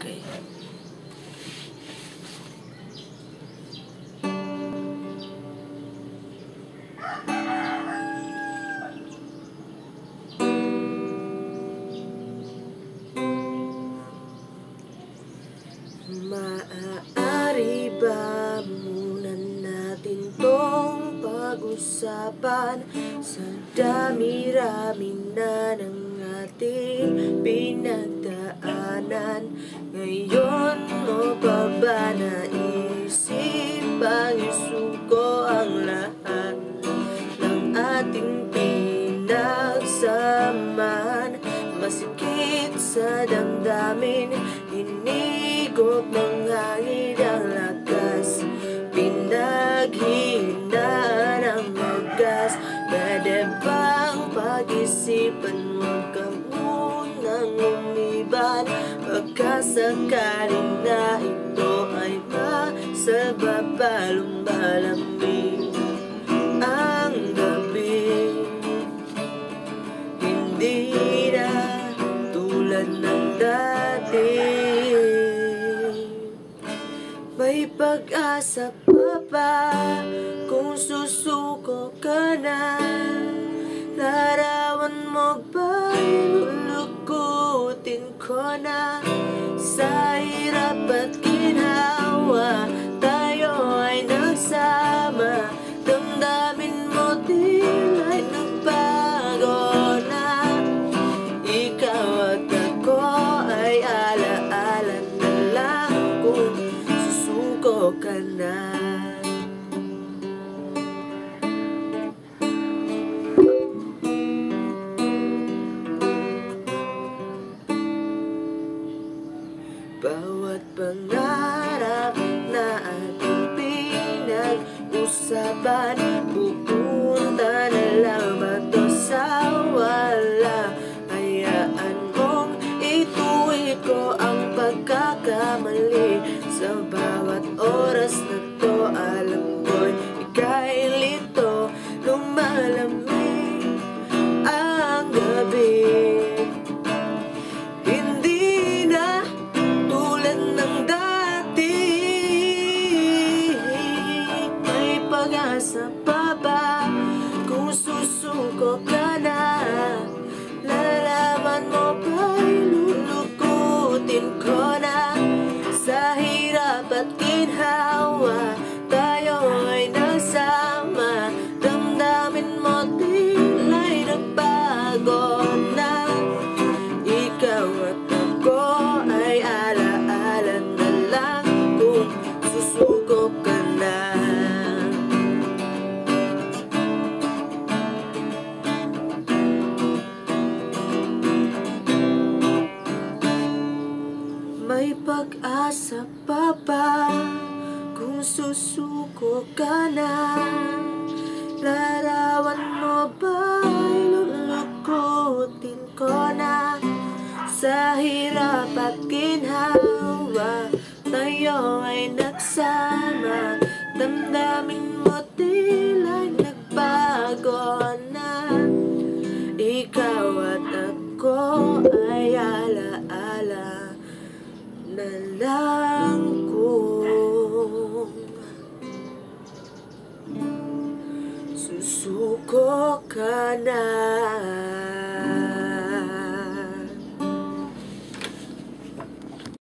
Okay. Maaari ba muna natin tong pag-usapan sa dami-rami na ng ating pinagdaanan? Ngayon mo pa ba naisipang isuko ang lahat ng ating pinagsamahan? Masikip sa damdamin, hinigop ng hangin ang lakas, pinaghihinaan ang wagas. Pwede bang pag-isipan, huwag kang munang umiban? Pagkasakaling na ito ay masalba pa, lumalamig ang gabi. Hindi na tulad ng dati. May pag-asa pa ba kung susuko ka na? Larawan mo ba'y lulukutin ko na? Sa hirap at ginhawa, tayo ay nagsama. Damdamin mo tila'y nagbago na. Ikaw at ako ay alaala na lang kung susuko ka na. Bawat pangarap na ating pinag-usapan, pupunta na lang ba to sa wala? Hayaan mong ituwid ko ang pagkakamali. Sa bawat oras na to, alam ko'y ika'y lito. Lumalamig ang gabi. Pag-asa pa ba kung susuko ka na? Lalaman mo ba'y lulukutin ko na? Sa hirap at ginhawa, tayo ay nagsama. Damdamin mo tila'y nagbago na. Ikaw at ako ay alaala na lang kung susuko ka na. May pag-asa pa ba kung susuko ka na? Larawan mo ba'y lulukutin ko na? Sa hirap at ginhawa, tayo ay nagsama. Damdamin mo tila'y nagbago na. Ikaw at ako ay alaala na lang.